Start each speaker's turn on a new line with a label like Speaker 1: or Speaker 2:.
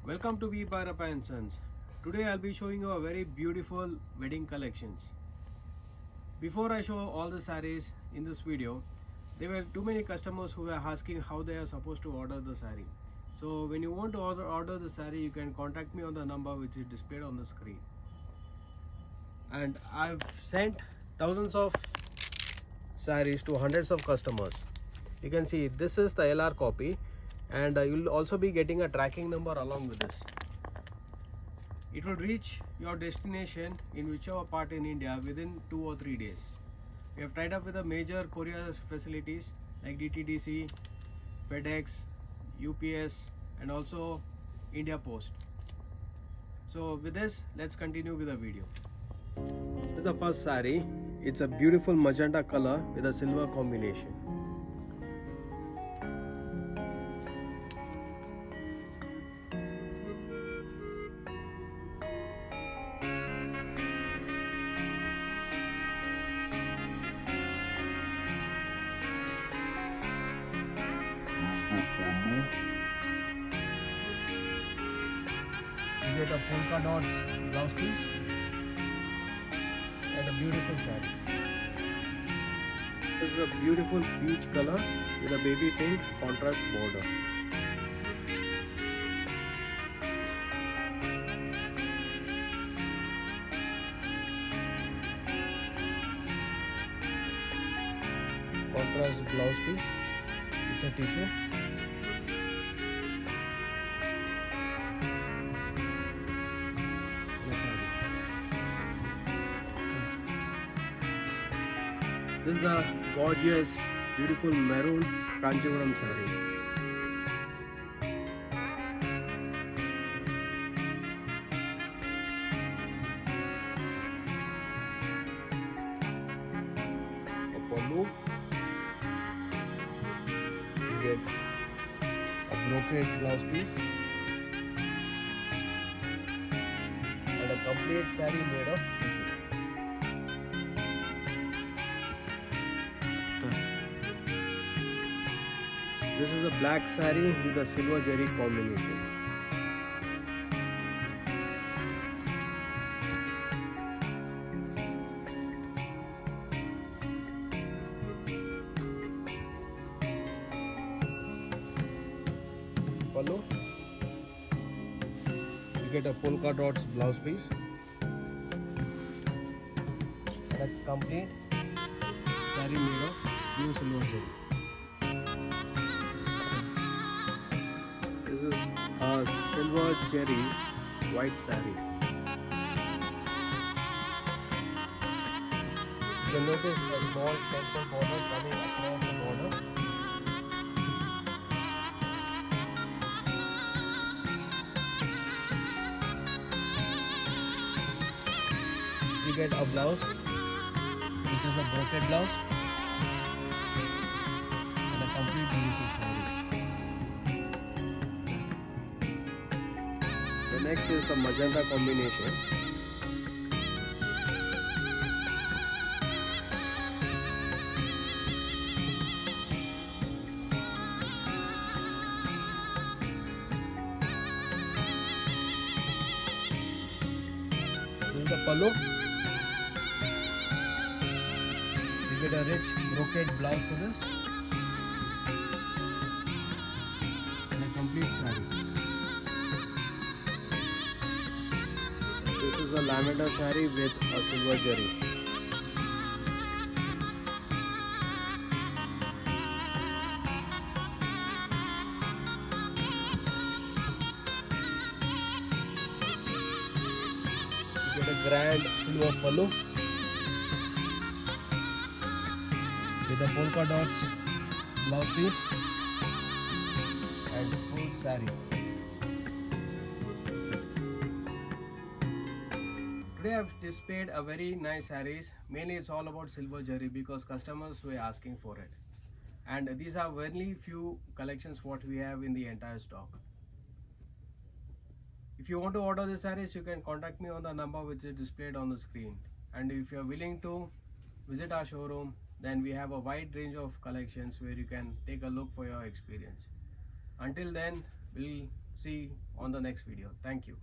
Speaker 1: Welcome to Byrappa. Today I'll be showing you a very beautiful wedding collections. Before I show all the sarees in this video, there were too many customers who were asking how they are supposed to order the saree. So when you want to order the saree, you can contact me on the number which is displayed on the screen. And I've sent thousands of sarees to hundreds of customers. You can see this is the LR copy, and you'll also be getting a tracking number along with this. It will reach your destination in whichever part in India within 2 or 3 days. We have tied up with the major courier facilities like DTDC, FedEx, UPS, and also India Post. So with this, let's continue with the video. This is the first saree. It's a beautiful magenta color with a silver combination. You get a polka dot blouse piece and a beautiful saree. This is a beautiful peach color with a baby pink contrast border. Contrast blouse piece. It's a tissue. This is a gorgeous, beautiful maroon Kanjivaram saree. You get a brocade blouse piece and a complete saree made of tissue. This is a black saree with a silver zari combination. Pallu. You get a polka dots blouse piece and a complete saree made of pure silver zari. This is a silver cherry white saree. You can notice a small temple border coming across the border. You get a blouse which is a brocade blouse and a complete beautiful saree. The next is the magenta combination. This is the pallu. You get a rich brocade blouse for this and a complete saree. This is a lavender saree with a silver zari. You get a grand silver pallu with a polka dots blouse piece and full saree. Today I've displayed a very nice sarees. Mainly it's all about silver zari because customers were asking for it. And these are very few collections what we have in the entire stock. If you want to order the sarees, you can contact me on the number which is displayed on the screen. And if you are willing to visit our showroom, then we have a wide range of collections where you can take a look for your experience. Until then, we'll see you on the next video. Thank you.